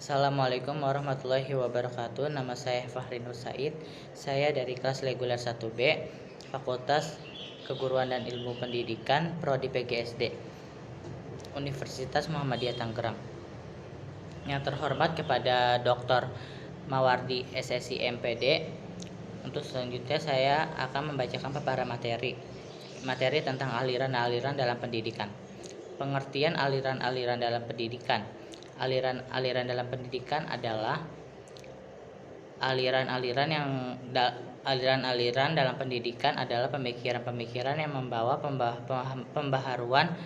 Assalamualaikum warahmatullahi wabarakatuh. Nama saya Fahri Nur Said. Saya dari kelas reguler 1B, Fakultas Keguruan dan Ilmu Pendidikan, Prodi PGSD, Universitas Muhammadiyah Tangerang. Yang terhormat kepada Dr. Mawardi SSI MPD. Untuk selanjutnya saya akan membacakan paparan materi tentang aliran-aliran dalam pendidikan. Pengertian aliran-aliran dalam pendidikan. Aliran-aliran dalam pendidikan adalah aliran-aliran dalam pendidikan adalah pemikiran-pemikiran yang membawa pembaharuan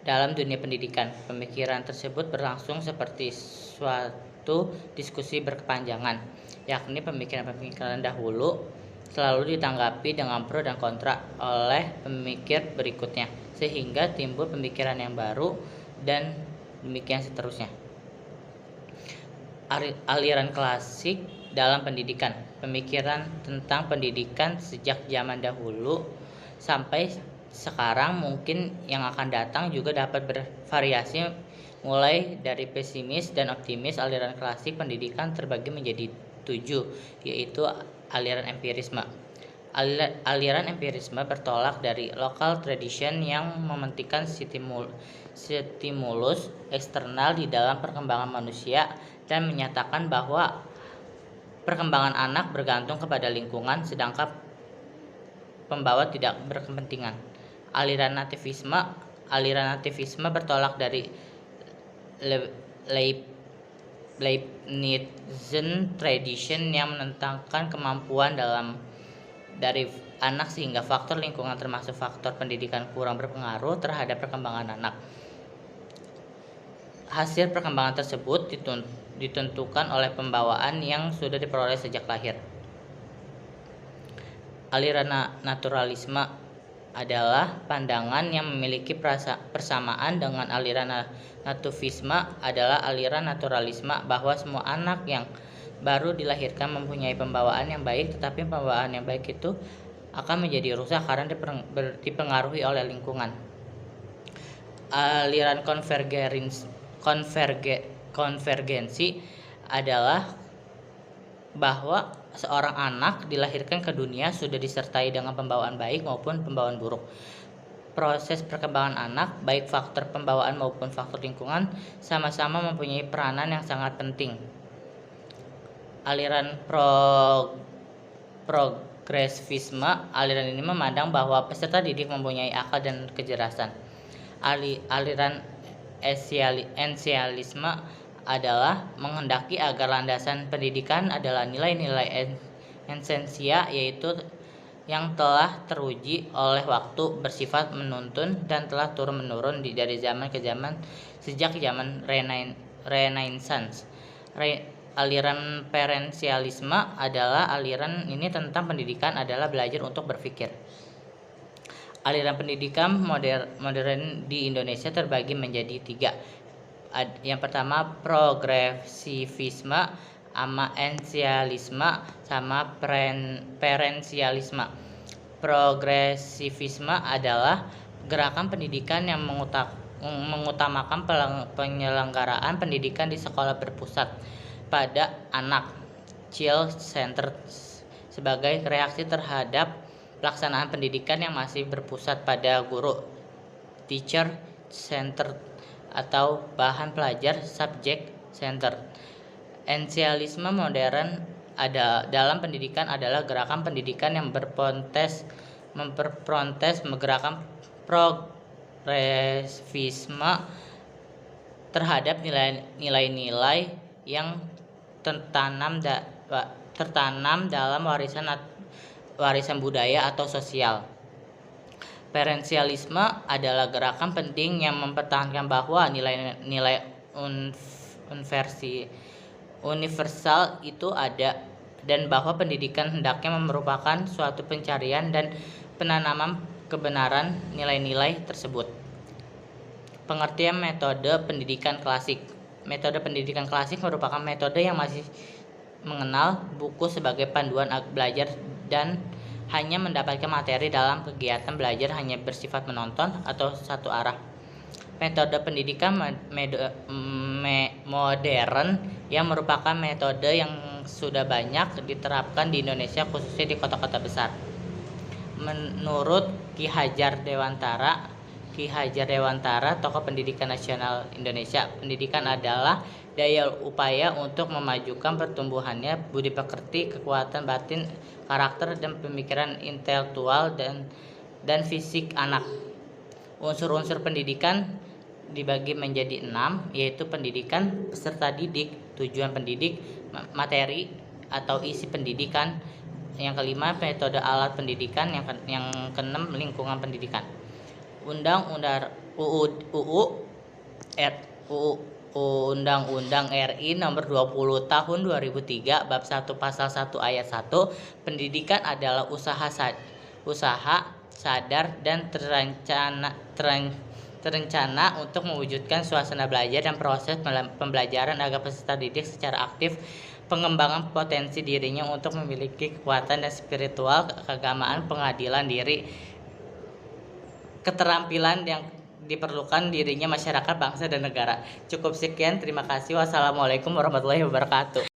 dalam dunia pendidikan. Pemikiran tersebut berlangsung seperti suatu diskusi berkepanjangan, yakni pemikiran-pemikiran dahulu selalu ditanggapi dengan pro dan kontra oleh pemikir berikutnya, sehingga timbul pemikiran yang baru dan demikian seterusnya. Aliran klasik dalam pendidikan. Pemikiran tentang pendidikan sejak zaman dahulu sampai sekarang, mungkin yang akan datang juga dapat bervariasi mulai dari pesimis dan optimis. Aliran klasik pendidikan terbagi menjadi 7, yaitu aliran empirisme. Aliran empirisme bertolak dari local tradition yang mementingkan stimulus eksternal di dalam perkembangan manusia dan menyatakan bahwa perkembangan anak bergantung kepada lingkungan, sedangkan pembawa tidak berkepentingan. Aliran nativisme bertolak dari Leibnizian tradition yang menentangkan kemampuan dari anak, sehingga faktor lingkungan termasuk faktor pendidikan kurang berpengaruh terhadap perkembangan anak. Hasil perkembangan tersebut ditentukan oleh pembawaan yang sudah diperoleh sejak lahir. Aliran naturalisme adalah pandangan yang memiliki persamaan dengan aliran nativisme. Adalah aliran naturalisme bahwa semua anak yang baru dilahirkan mempunyai pembawaan yang baik, tetapi pembawaan yang baik itu akan menjadi rusak karena dipengaruhi oleh lingkungan. Aliran konvergensi adalah bahwa seorang anak dilahirkan ke dunia sudah disertai dengan pembawaan baik maupun pembawaan buruk. Proses perkembangan anak, baik faktor pembawaan maupun faktor lingkungan, sama-sama mempunyai peranan yang sangat penting. Aliran progresivisme. Aliran ini memandang bahwa peserta didik mempunyai akal dan kecerdasan. Aliran esensialisme adalah menghendaki agar landasan pendidikan adalah nilai-nilai esensia, yaitu yang telah teruji oleh waktu, bersifat menuntun dan telah turun-menurun dari zaman ke zaman sejak zaman Renaissance. Aliran perensialisme adalah aliran ini tentang pendidikan adalah belajar untuk berpikir. Aliran pendidikan modern di Indonesia terbagi menjadi 3. Yang pertama progresivisme, esensialisme, sama perensialisme. Progresivisme adalah gerakan pendidikan yang mengutamakan penyelenggaraan pendidikan di sekolah berpusat pada anak, child centered, sebagai reaksi terhadap pelaksanaan pendidikan yang masih berpusat pada guru, teacher centered, atau bahan pelajar, subject centered. Esensialisme modern dalam pendidikan adalah gerakan pendidikan yang memperprontes gerakan progresivisme terhadap nilai-nilai yang tertanam dalam warisan budaya atau sosial. Perensialisme adalah gerakan penting yang mempertahankan bahwa nilai-nilai universal itu ada, dan bahwa pendidikan hendaknya merupakan suatu pencarian dan penanaman kebenaran nilai-nilai tersebut. Pengertian metode pendidikan klasik. Metode pendidikan klasik merupakan metode yang masih mengenal buku sebagai panduan belajar dan hanya mendapatkan materi dalam kegiatan belajar hanya bersifat menonton atau satu arah. metode pendidikan modern yang merupakan metode yang sudah banyak diterapkan di Indonesia, khususnya di kota-kota besar. Menurut Ki Hajar Dewantara, tokoh pendidikan nasional Indonesia, pendidikan adalah daya upaya untuk memajukan pertumbuhannya budi pekerti, kekuatan batin, karakter dan pemikiran intelektual dan fisik anak. Unsur-unsur pendidikan dibagi menjadi 6, yaitu pendidikan, peserta didik, tujuan pendidik, materi atau isi pendidikan. Yang kelima, metode alat pendidikan. Yang keenam, lingkungan pendidikan. Undang-Undang RI Nomor 20 Tahun 2003 Bab 1 Pasal 1 Ayat 1, pendidikan adalah usaha sadar dan terencana untuk mewujudkan suasana belajar dan proses pembelajaran agar peserta didik secara aktif pengembangan potensi dirinya untuk memiliki kekuatan dan spiritual, keagamaan, pengadilan diri, keterampilan yang diperlukan dirinya masyarakat, bangsa, dan negara. Cukup sekian, terima kasih. Wassalamualaikum warahmatullahi wabarakatuh.